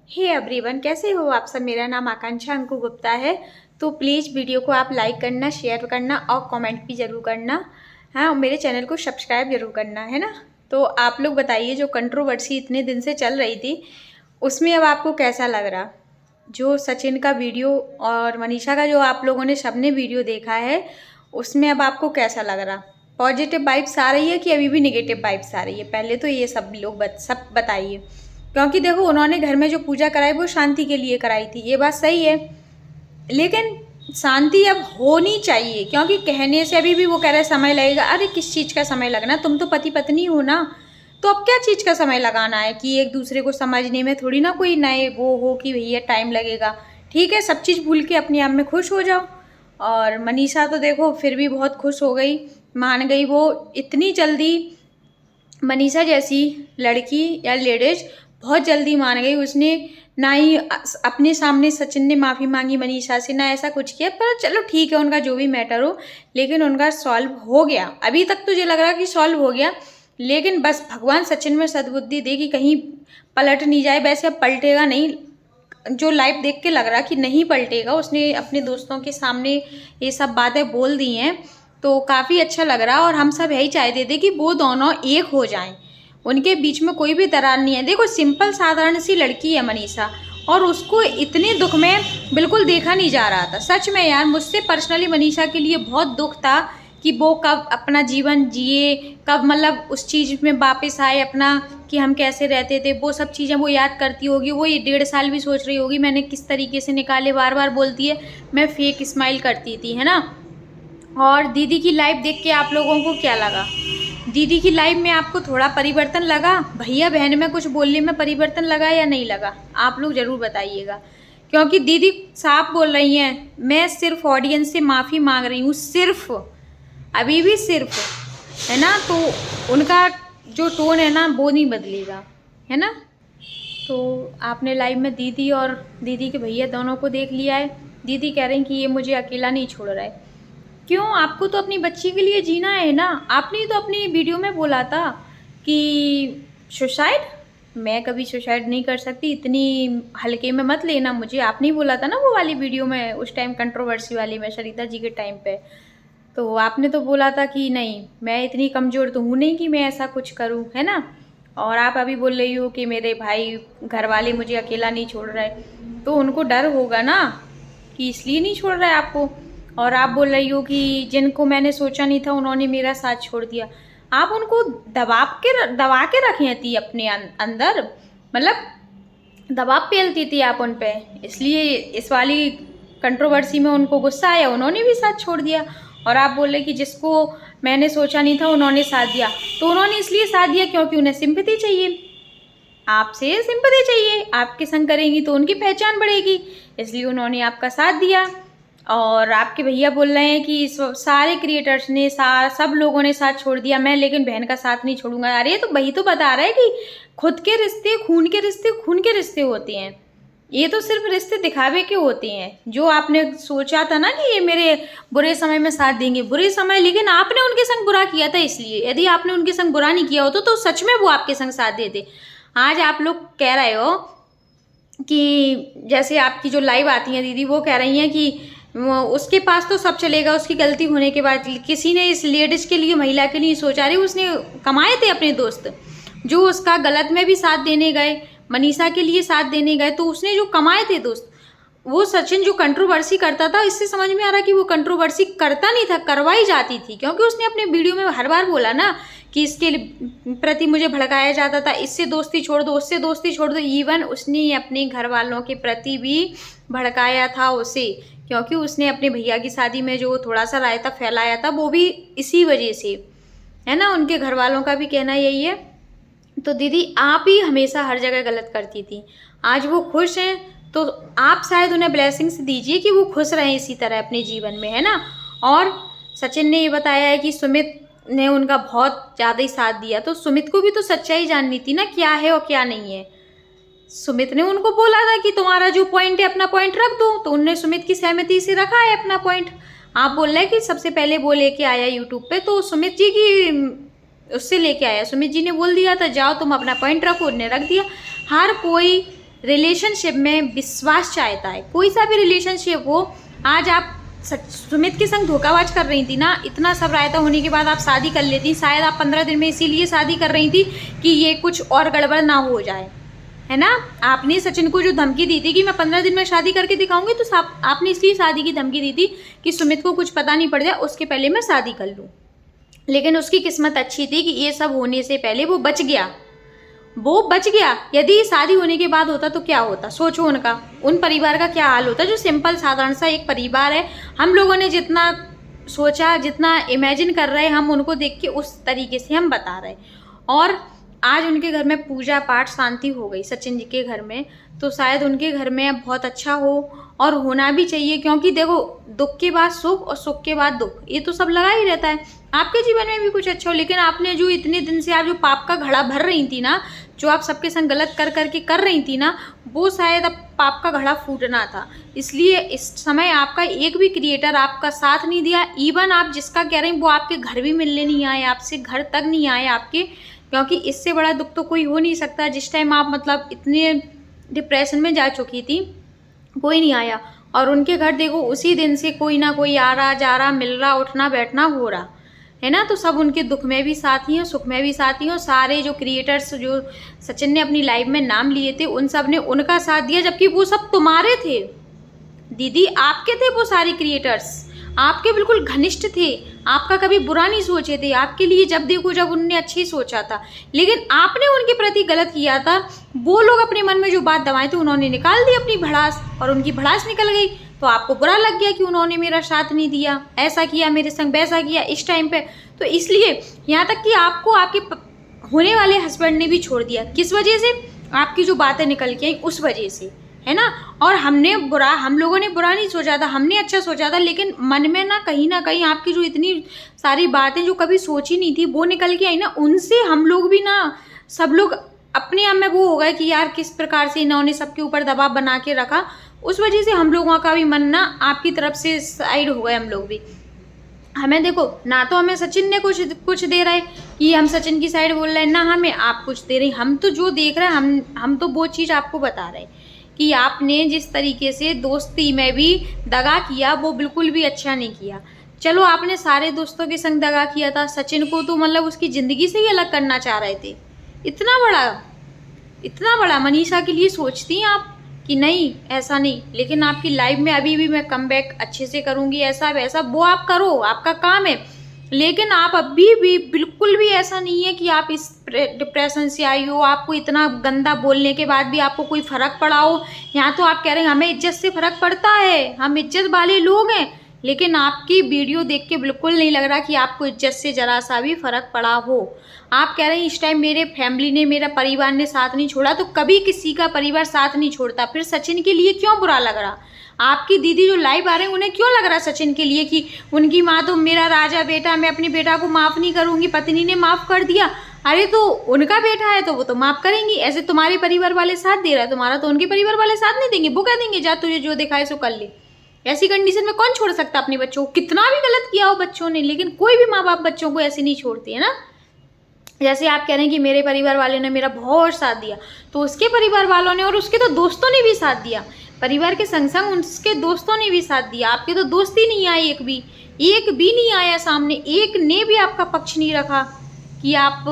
Hey everyone, कैसे हो आप सब। मेरा नाम आकांक्षा अंकु गुप्ता है। तो प्लीज़ वीडियो को आप लाइक करना, शेयर करना और कमेंट भी ज़रूर करना। हाँ, और मेरे चैनल को सब्सक्राइब जरूर करना है ना। तो आप लोग बताइए, जो कंट्रोवर्सी इतने दिन से चल रही थी उसमें अब आपको कैसा लग रहा। जो सचिन का वीडियो और मनीषा का जो आप लोगों ने सबने वीडियो देखा है उसमें अब आपको कैसा लग रहा। पॉजिटिव वाइब्स आ रही है कि अभी भी नेगेटिव वाइब्स आ रही है, पहले तो ये सब लोग सब बताइए। क्योंकि देखो, उन्होंने घर में जो पूजा कराई वो शांति के लिए कराई थी, ये बात सही है, लेकिन शांति अब होनी चाहिए। क्योंकि कहने से अभी भी वो कह रहे समय लगेगा। अरे किस चीज़ का समय लगना, तुम तो पति पत्नी हो ना, तो अब क्या चीज़ का समय लगाना है कि एक दूसरे को समझने में थोड़ी ना कोई नए वो हो कि भैया टाइम लगेगा। ठीक है, सब चीज़ भूल के अपने आप में खुश हो जाओ। और मनीषा तो देखो फिर भी बहुत खुश हो गई, मान गई वो इतनी जल्दी। मनीषा जैसी लड़की या लेडीज बहुत जल्दी मान गई। उसने ना ही अपने सामने सचिन ने माफ़ी मांगी मनीषा से, ना ऐसा कुछ किया। पर चलो ठीक है, उनका जो भी मैटर हो, लेकिन उनका सॉल्व हो गया। अभी तक तो ये लग रहा कि सॉल्व हो गया, लेकिन बस भगवान सचिन में सद्बुद्धि दे कि कहीं पलट नहीं जाए। वैसे अब पलटेगा नहीं, जो लाइव देख के लग रहा कि नहीं पलटेगा। उसने अपने दोस्तों के सामने ये सब बातें बोल दी हैं, तो काफ़ी अच्छा लग रहा। और हम सब यही चाहते थे कि वो दोनों एक हो जाएं, उनके बीच में कोई भी दरार नहीं है। देखो, सिंपल साधारण सी लड़की है मनीषा, और उसको इतने दुख में बिल्कुल देखा नहीं जा रहा था। सच में यार, मुझसे पर्सनली मनीषा के लिए बहुत दुख था कि वो कब अपना जीवन जिए, कब मतलब उस चीज़ में वापस आए अपना, कि हम कैसे रहते थे। वो सब चीज़ें वो याद करती होगी। वो ये 1.5 साल भी सोच रही होगी मैंने किस तरीके से निकाले। बार बार बोलती है मैं फेक स्माइल करती थी, है ना। और दीदी की लाइफ देख के आप लोगों को क्या लगा? दीदी की लाइफ में आपको थोड़ा परिवर्तन लगा? भैया बहन में कुछ बोलने में परिवर्तन लगा या नहीं लगा? आप लोग ज़रूर बताइएगा। क्योंकि दीदी साफ बोल रही हैं, मैं सिर्फ ऑडियंस से माफ़ी मांग रही हूँ, सिर्फ, अभी भी सिर्फ, है ना। तो उनका जो टोन है ना वो नहीं बदलेगा, है ना। तो आपने लाइव में दीदी और दीदी के भैया दोनों को देख लिया है। दीदी कह रही कि ये मुझे अकेला नहीं छोड़ रहा है। क्यों? आपको तो अपनी बच्ची के लिए जीना है ना। आपने तो अपनी वीडियो में बोला था कि सुसाइड, मैं कभी सुसाइड नहीं कर सकती, इतनी हल्के में मत लेना मुझे। आपने ही बोला था ना वो वाली वीडियो में, उस टाइम कंट्रोवर्सी वाली में, सरिता जी के टाइम पे। तो आपने तो बोला था कि नहीं, मैं इतनी कमज़ोर तो हूँ नहीं कि मैं ऐसा कुछ करूँ, है ना। और आप अभी बोल रही हो कि मेरे भाई घर वाले मुझे अकेला नहीं छोड़ रहे, तो उनको डर होगा ना कि इसलिए नहीं छोड़ रहा है आपको। और आप बोल रही हो कि जिनको मैंने सोचा नहीं था उन्होंने मेरा साथ छोड़ दिया। आप उनको दबा के रखी थी अपने अंदर, मतलब दबाव पेलती थी आप उन पे, इसलिए इस वाली कंट्रोवर्सी में उनको गुस्सा आया, उन्होंने भी साथ छोड़ दिया। और आप बोल रहे कि जिसको मैंने सोचा नहीं था उन्होंने साथ दिया, तो उन्होंने इसलिए साथ दिया क्योंकि उन्हें सिंपैथी चाहिए, आपसे सिंपैथी चाहिए। आपके संग करेंगी तो उनकी पहचान बढ़ेगी, इसलिए उन्होंने आपका साथ दिया। और आपके भैया बोल रहे हैं कि सारे क्रिएटर्स ने सब लोगों ने साथ छोड़ दिया, मैं लेकिन बहन का साथ नहीं छोड़ूंगा। अरे तो वही तो बता रहा है कि खुद के रिश्ते खून के रिश्ते खून के रिश्ते होते हैं, ये तो सिर्फ रिश्ते दिखावे के होते हैं। जो आपने सोचा था ना कि ये मेरे बुरे समय में साथ देंगे, बुरे समय, लेकिन आपने उनके संग बुरा किया था। इसलिए यदि आपने उनके संग बुरा नहीं किया होता तो सच में वो आपके संग साथ देते। आज आप लोग कह रहे हो कि जैसे आपकी जो लाइव आती हैं दीदी, वो कह रही हैं कि उसके पास तो सब चलेगा उसकी गलती होने के बाद, किसी ने इस लेडीज के लिए, महिला के लिए सोचा। रही उसने कमाए थे अपने दोस्त, जो उसका गलत में भी साथ देने गए, मनीषा के लिए साथ देने गए, तो उसने जो कमाए थे दोस्त, वो सचिन जो कंट्रोवर्सी करता था, इससे समझ में आ रहा कि वो कंट्रोवर्सी करता नहीं था, करवाई जाती थी। क्योंकि उसने अपने वीडियो में हर बार बोला ना कि इसके प्रति मुझे भड़काया जाता था, इससे दोस्ती छोड़ दो, उससे दोस्ती छोड़ दो। इवन उसने अपने घर वालों के प्रति भी भड़काया था उसे, क्योंकि उसने अपने भैया की शादी में जो थोड़ा सा रायता फैलाया था वो भी इसी वजह से, है ना। उनके घर वालों का भी कहना यही है। तो दीदी आप ही हमेशा हर जगह गलत करती थी, आज वो खुश हैं तो आप शायद उन्हें ब्लेसिंग्स दीजिए कि वो खुश रहें इसी तरह अपने जीवन में, है ना। और सचिन ने ये बताया है कि सुमित ने उनका बहुत ज़्यादा ही साथ दिया, तो सुमित को भी तो सच्चाई जाननी थी ना, क्या है और क्या नहीं है। सुमित ने उनको बोला था कि तुम्हारा जो पॉइंट है अपना पॉइंट रख दो, तो उनने सुमित की सहमति से रखा है अपना पॉइंट। आप बोल रहे हैं कि सबसे पहले वो लेके आया यूट्यूब पे, तो सुमित जी की उससे लेके आया, सुमित जी ने बोल दिया था जाओ तुम अपना पॉइंट रखो, उन्होंने रख दिया। हर कोई रिलेशनशिप में विश्वास चाहता है। कोई सा भी रिलेशनशिप हो, आज आप सुमित के संग धोखाबाज कर रही थी ना, इतना सब रायता होने के बाद आप शादी कर लेती। शायद आप 15 दिन में इसीलिए शादी कर रही थी कि ये कुछ और गड़बड़ ना हो जाए, है ना। आपने सचिन को जो धमकी दी थी कि मैं 15 दिन में शादी करके दिखाऊंगी, तो आपने इसलिए शादी की धमकी दी थी कि सुमित को कुछ पता नहीं पड़ जाए, उसके पहले मैं शादी कर लूँ। लेकिन उसकी किस्मत अच्छी थी कि ये सब होने से पहले वो बच गया। यदि शादी होने के बाद होता तो क्या होता, सोचो उन परिवार का क्या हाल होता, जो सिंपल साधारण सा एक परिवार है। हम लोगों ने जितना सोचा, जितना इमेजिन कर रहे हैं, हम उनको देख के उस तरीके से हम बता रहे। और आज उनके घर में पूजा पाठ शांति हो गई सचिन जी के घर में, तो शायद उनके घर में अब बहुत अच्छा हो, और होना भी चाहिए। क्योंकि देखो, दुख के बाद सुख और सुख के बाद दुख, ये तो सब लगा ही रहता है। आपके जीवन में भी कुछ अच्छा हो, लेकिन आपने जो इतने दिन से आप जो पाप का घड़ा भर रही थी ना, जो आप सबके संग गलत कर करके कर रही थी ना, वो शायद अब पाप का घड़ा फूटना था। इसलिए इस समय आपका एक भी क्रिएटर आपका साथ नहीं दिया। इवन आप जिसका कह रहे हैं वो आपके घर भी मिलने नहीं आए, आपसे घर तक नहीं आए आपके, क्योंकि इससे बड़ा दुख तो कोई हो नहीं सकता। जिस टाइम आप मतलब इतने डिप्रेशन में जा चुकी थी, कोई नहीं आया। और उनके घर देखो, उसी दिन से कोई ना कोई आ रहा जा रहा, मिल रहा, उठना बैठना हो रहा है ना। तो सब उनके दुख में भी साथी हैं, सुख में भी साथी हैं। सारे जो क्रिएटर्स जो सचिन ने अपनी लाइफ में नाम लिए थे, उन सब ने उनका साथ दिया, जबकि वो सब तुम्हारे थे दीदी, आपके थे वो सारे क्रिएटर्स, आपके बिल्कुल घनिष्ठ थे, आपका कभी बुरा नहीं सोचे थे, आपके लिए जब देखो जब उनने अच्छी सोचा था। लेकिन आपने उनके प्रति गलत किया था। वो लोग अपने मन में जो बात दबाए थे, उन्होंने निकाल दी अपनी भड़ास, और उनकी भड़ास निकल गई। तो आपको बुरा लग गया कि उन्होंने मेरा साथ नहीं दिया, ऐसा किया मेरे संग, वैसा किया इस टाइम पे। तो इसलिए यहाँ तक कि आपको आपके होने वाले हस्बैंड ने भी छोड़ दिया। किस वजह से? आपकी जो बातें निकल के आई उस वजह से, है ना। और हम लोगों ने बुरा नहीं सोचा था, हमने अच्छा सोचा था। लेकिन मन में ना कहीं आपकी जो इतनी सारी बातें जो कभी सोची नहीं थी, वो निकल के आई ना, उनसे हम लोग भी ना, सब लोग अपने आप में वो हो गए कि यार किस प्रकार से इन्होंने सबके ऊपर दबाव बना के रखा। उस वजह से हम लोगों का भी मन ना आपकी तरफ से साइड हो गए। हम लोग भी, हमें देखो ना, तो हमें सचिन ने कुछ दे रहे कि हम सचिन की साइड बोल रहे हैं, ना हमें आप कुछ दे रही। हम तो जो देख रहे हैं, हम तो वो चीज़ आपको बता रहे कि आपने जिस तरीके से दोस्ती में भी दगा किया, वो बिल्कुल भी अच्छा नहीं किया। चलो, आपने सारे दोस्तों के संग दगा किया था, सचिन को तो मतलब उसकी ज़िंदगी से ही अलग करना चाह रहे थे। इतना बड़ा मनीषा के लिए सोचती हैं आप कि नहीं, ऐसा नहीं। लेकिन आपकी लाइफ में अभी भी मैं कमबैक अच्छे से करूँगी, ऐसा वैसा, वो आप करो, आपका काम है। लेकिन आप अभी भी बिल्कुल भी ऐसा नहीं है कि आप इस डिप्रेशन से आई हो, आपको इतना गंदा बोलने के बाद भी आपको कोई फ़र्क पड़ा हो। यहाँ तो आप कह रहे हैं हमें इज्जत से फ़र्क पड़ता है, हम इज्जत वाले लोग हैं। लेकिन आपकी वीडियो देख के बिल्कुल नहीं लग रहा कि आपको इज्जत से ज़रा सा भी फ़र्क पड़ा हो। आप कह रहे हैं इस टाइम मेरे फैमिली ने, मेरा परिवार ने साथ नहीं छोड़ा, तो कभी किसी का परिवार साथ नहीं छोड़ता। फिर सचिन के लिए क्यों बुरा लग रहा? आपकी दीदी जो लाइव आ रहे हैं, उन्हें क्यों लग रहा सचिन के लिए कि उनकी माँ तो मेरा राजा बेटा, मैं अपने बेटा को माफ़ नहीं करूँगी, पत्नी ने माफ़ कर दिया। अरे तो उनका बेटा है तो वो तो माफ़ करेंगी। ऐसे तुम्हारे परिवार वाले साथ दे रहा है, तुम्हारा तो उनके परिवार वाले साथ नहीं देंगे। वो कह देंगे जा तुझे जो दिखाए सो कर ले। ऐसी कंडीशन में कौन छोड़ सकता अपने बच्चों को? कितना भी गलत किया हो बच्चों ने, लेकिन कोई भी माँ बाप बच्चों को ऐसे नहीं छोड़ती है ना। जैसे आप कह रहे हैं कि मेरे परिवार वाले ने मेरा बहुत साथ दिया, तो उसके परिवार वालों ने और उसके तो दोस्तों ने भी साथ दिया। परिवार के संग संग उसके दोस्तों ने भी साथ दिया। आपके तो दोस्त ही नहीं आए, एक भी नहीं आया सामने, एक ने भी आपका पक्ष नहीं रखा कि आप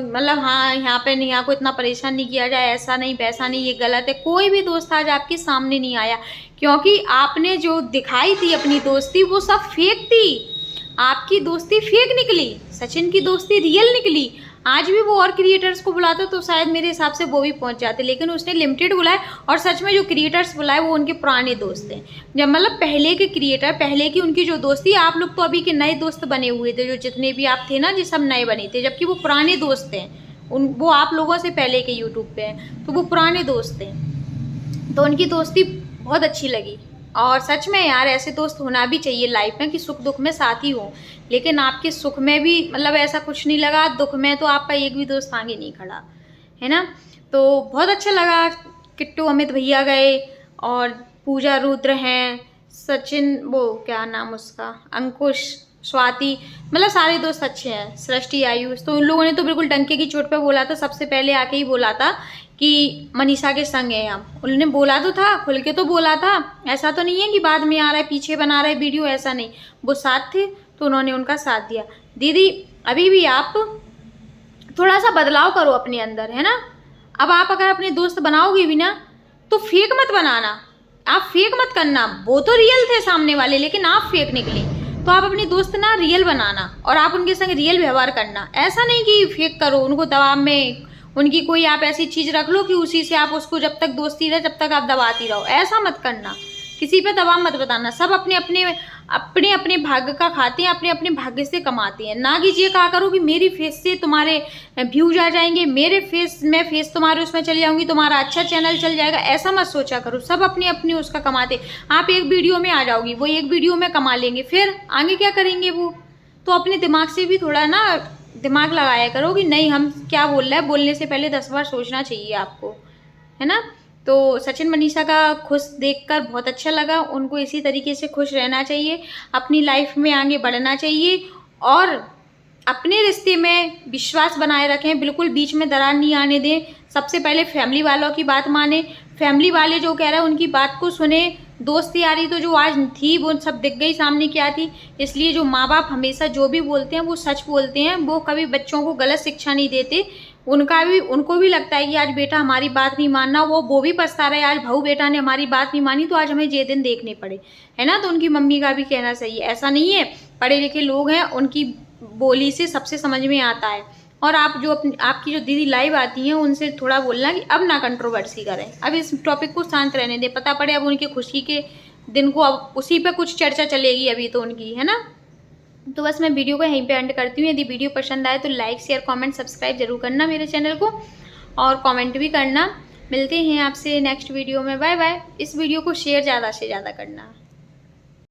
मतलब हाँ यहाँ पे नहीं, यहाँ को इतना परेशान नहीं किया जाए, ऐसा नहीं वैसा नहीं, ये गलत है। कोई भी दोस्त आज आपके सामने नहीं आया, क्योंकि आपने जो दिखाई थी अपनी दोस्ती, वो सब फेक थी। आपकी दोस्ती फेक निकली, सचिन की दोस्ती रियल निकली। आज भी वो और क्रिएटर्स को बुलाते तो शायद मेरे हिसाब से वो भी पहुंच जाते, लेकिन उसने लिमिटेड बुलाए। और सच में जो क्रिएटर्स बुलाए वो उनके पुराने दोस्त हैं, जब मतलब पहले के क्रिएटर, पहले की उनकी जो दोस्ती। आप लोग तो अभी के नए दोस्त बने हुए थे, जो जितने भी आप थे ना, जो सब नए बने थे, जबकि वो पुराने दोस्त हैं। वो आप लोगों से पहले के यूट्यूब पे हैं, तो वो पुराने दोस्त हैं। तो उनकी दोस्ती बहुत अच्छी लगी। और सच में यार, ऐसे दोस्त होना भी चाहिए लाइफ में कि सुख दुख में साथ ही हो। लेकिन आपके सुख में भी मतलब ऐसा कुछ नहीं लगा, दुख में तो आपका एक भी दोस्त आगे नहीं खड़ा, है ना। तो बहुत अच्छा लगा, किट्टू अमित भैया गए, और पूजा रुद्र हैं, सचिन, वो क्या नाम उसका, अंकुश, स्वाति, मतलब सारे दोस्त अच्छे हैं, सृष्टि, आयुष। तो उन लोगों ने तो बिल्कुल डंके की चोट पे बोला था, सबसे पहले आके ही बोला था कि मनीषा के संग है हम। उन्होंने बोला तो था, खुल के तो बोला था, ऐसा तो नहीं है कि बाद में आ रहा है पीछे बना रहा है वीडियो, ऐसा नहीं। वो साथ थे तो उन्होंने उनका साथ दिया। दीदी अभी भी आप थोड़ा सा बदलाव करो अपने अंदर, है ना। अब आप अगर अपने दोस्त बनाओगे भी ना तो फेक मत बनाना, आप फेक मत करना। वो तो रियल थे सामने वाले, लेकिन आप फेक निकले। तो आप अपने दोस्त ना रियल बनाना और आप उनके संग रियल व्यवहार करना। ऐसा नहीं कि फेक करो, उनको दबाव में उनकी कोई आप ऐसी चीज़ रख लो कि उसी से आप उसको जब तक दोस्ती रहे तब तक आप दबाती रहो। ऐसा मत करना, किसी पे दबाव मत बताना। सब अपने अपने अपने अपने भाग्य का खाते हैं, अपने अपने भाग्य से कमाते हैं। ना कि ये कहा करो कि मेरी फेस से तुम्हारे व्यूज आ जाएंगे, मेरे फेस में फेस तुम्हारे उसमें चली जाऊंगी, तुम्हारा अच्छा चैनल चल जाएगा। ऐसा मत सोचा करो। सब अपने अपने उसका कमाते। आप एक वीडियो में आ जाओगी, वो एक वीडियो में कमा लेंगे, फिर आगे क्या करेंगे वो। तो अपने दिमाग से भी थोड़ा ना दिमाग लगाया करो कि नहीं हम क्या बोल रहे हैं, बोलने से पहले 10 बार सोचना चाहिए आपको, है ना। तो सचिन मनीषा का खुश देखकर बहुत अच्छा लगा। उनको इसी तरीके से खुश रहना चाहिए, अपनी लाइफ में आगे बढ़ना चाहिए और अपने रिश्ते में विश्वास बनाए रखें। बिल्कुल बीच में दरार नहीं आने दें। सबसे पहले फैमिली वालों की बात माने, फैमिली वाले जो कह रहे हैं उनकी बात को सुने। दोस्त यारी तो जो आज थी वो सब दिख गई सामने क्या थी। इसलिए जो माँ बाप हमेशा जो भी बोलते हैं वो सच बोलते हैं, वो कभी बच्चों को गलत शिक्षा नहीं देते। उनको भी लगता है कि आज बेटा हमारी बात नहीं मानना, वो भी पछता रहे आज बहू बेटा ने हमारी बात नहीं मानी तो आज हमें ये दिन देखने पड़े, है ना। तो उनकी मम्मी का भी कहना सही है। ऐसा नहीं है, पढ़े लिखे लोग हैं, उनकी बोली से सबसे समझ में आता है। और आप जो आपकी जो दीदी लाइव आती हैं उनसे थोड़ा बोलना कि अब ना कंट्रोवर्सी करें, अब इस टॉपिक को शांत रहने दें। पता पड़े अब उनकी खुशी के दिन को अब उसी पे कुछ चर्चा चलेगी अभी तो उनकी, है ना। तो बस मैं वीडियो को यहीं पे एंड करती हूँ। यदि वीडियो पसंद आए तो लाइक शेयर कमेंट सब्सक्राइब जरूर करना मेरे चैनल को और कमेंट भी करना। मिलते हैं आपसे नेक्स्ट वीडियो में। Bye bye. इस वीडियो को शेयर ज़्यादा से ज़्यादा करना।